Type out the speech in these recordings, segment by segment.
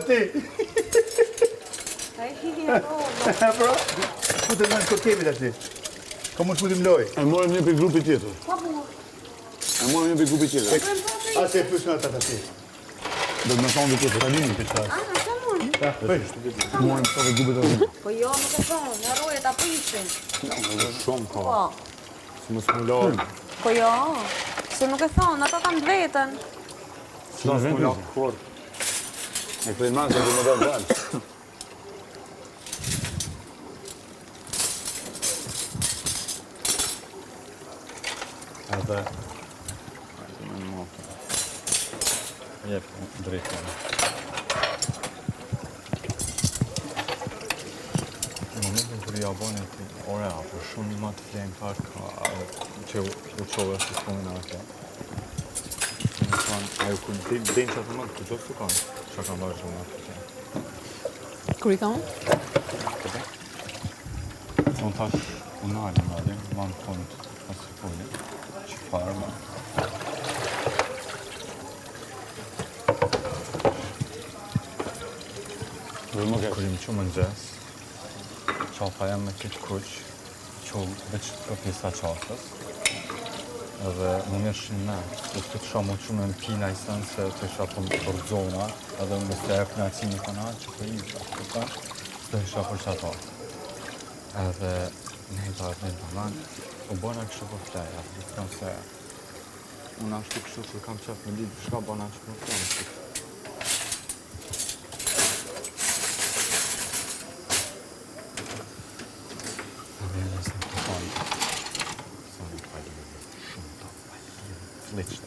ti. Bro, futën në korkemi tash ti. Ka mund futim loj. E morëm një për grupi tjetër. A se pysh në ata tash. Do të më thonë të tjetër, tani të çfarë. Morëm këto grupet e tij. Po jo, nuk e thonë, në roje ta prishin. Shumë ka. Po. Mos më lor. Po jo, se nuk e thonë, ata kanë vetën. S'ka vend. E këtë mas do më dal dal. Edhe më moto. Jep drejt. Momentin kur ja bën ti ora apo shumë më të flemtar ka që u çova si thonë atë. Ai ku din çfarë më të çfarë kanë. Çka kanë bërë shumë atë. Kur i kam? Unë thash, unë alë më adhe, ma në fond, asë folje, që farë ma. Kërëm që më nëgjes, qafa jam me këtë kuq, që veç të pisa qafës, edhe më mirë shumë me, të të shumë që me në pina i sënë se të isha për zona, edhe më të e knacimi kanal që për i shafë, së të isha për qato. Edhe ne i të atë në manë, o bëna kështu për fleja, dhe të kam se unë ashtu kështu kur kam qef në ditë, shka bëna që për fleja. Edhe e nësë në të fanë, sa në fajtë shumë të fajtë, fleqëta,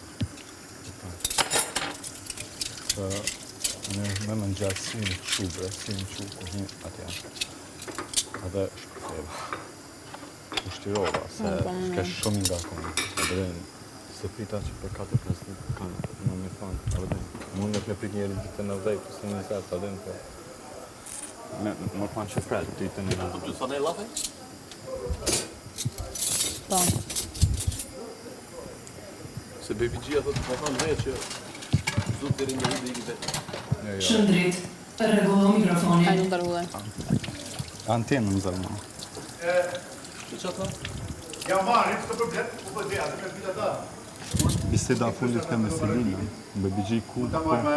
me më ngjatë si në qubre, si në qubre, kur një atje. Edhe shpërfeva. Ushtirova, se shke shumë nga konë. Edhe se prita që për 4-5 ditë kanë, më me thonë, edhe mund me pleprit njeri ditë në vdej, përse në zetë, edhe në për. Më kanë që fred, ditë në vdej. Du thonë e lafe? Po. Se Baby Gia thotë më thonë vetë që zut deri në vdej i vetë. Shëndrit, rregullo mikrofoni. Ai nuk të rregulloj. Antenë në zërma. Që që thonë? Jam marrë, s'ka problem, po po dhe, atë me pita ta. Biseda fullit ka me Selina, me Bigji ku. Ta marrë me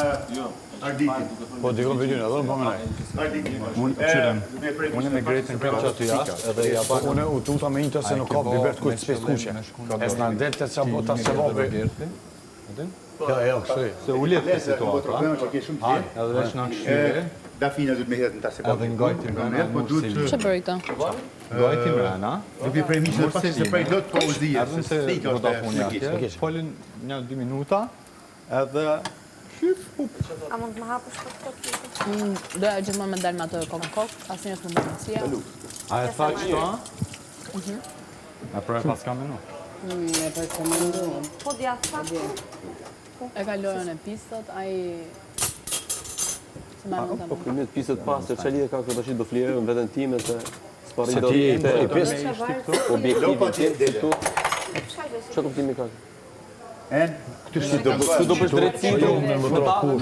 Arditin. Po, dikon Bigji, edhe unë po me nej. Arditin. Unë me Gretën kam që aty jashtë, edhe ja pa. Unë u tuta me inter se nuk ka bibert kujtë s'pes kuqe. E s'na ndelte të qabobe. Ja, kështu. Se u letë të situatë, probleme që ke shumë të gjithë. Edhe veç nga këshyre. Dafina du të me hetë në ta se Edhe në gajti mrena, po duhet që... Ç'e bëri këtë? Gajti mrena. Nuk i prej mishë dhe pasi se prej lot po u zhije. Edhe se Vodafone atje, folin 1-2 minuta, edhe... A mund të më hapësh për këtë? Doja gjithmonë me dalë me atë kokë, asnjëherë s'më bën mësia. A e tha kështu, a? E pra e pas kam menu. Po dhja sakë. E ka lojën e pistët, ai... Se ma më të Po këmjet pisët pas, se që lidhe ka këtë ashtë do flirë në vetën time, se s'pari Se do ti të i pist? objektivin tim, këtu. Që kuptimi ka? Këtu shi do Këtu do pësh drejtësi, do me më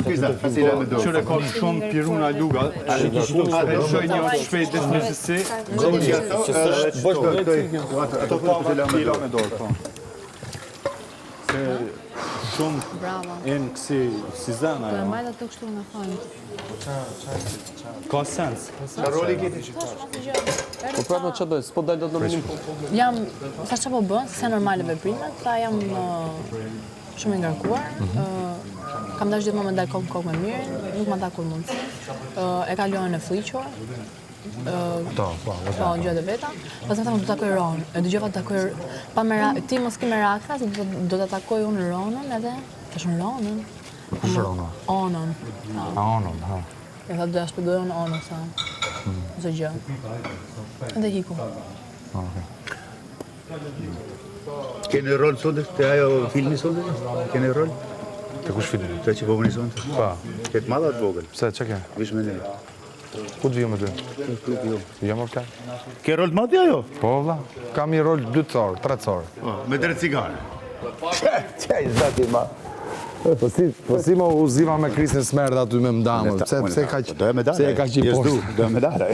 Pisa, fasila me do. Qyre ka shumë piruna luga, shoj një atë shpejt dhe në sësi, ato fila me dorë, po. Se shumë bravo. enë kësi si zena, Po e majtë atë kështu nga fajnë. ka sens. Roli keti që Po prapë që dojë, s'po dalë do të në minim. Jam, sa që po bën, se normale veprimet, pra jam shumë i ngarkuar. Kam dash gjithmonë me dalë kokë me mirë, nuk ma ta kur mundësi. E ka lojën e fliqur. Po, në gjëhet e veta. Pas më tha, do të takoj Ronën. E dëgjova të takoj... Ti mos ke me raksa, se do të takoj unë Ronën edhe... Tash në Ronën. Kush Rona? Onën. Anon, ha. E tha, do ja shpjegoj unë Onën, sa... Nëse gjë. Edhe hiku. Kene rol sonde, të ajo filmi sonde? Kene rol? Të kush filmi? Të që po bëni sonde? Pa. Ketë madha të vogël. Pse, që ke? Vish me ne. Ku të vjo me ty? Jam orkar. Ke rol të madhi ajo? Po, vla. Kam i rol 2 orë, 3 orë. Me drejt cigare. Qaj zati ma. Po si më uziva me Kristin Smerd aty me mdamë? Pse ka që... Do e medale. Pse e ka që i poshtë? Do e medale.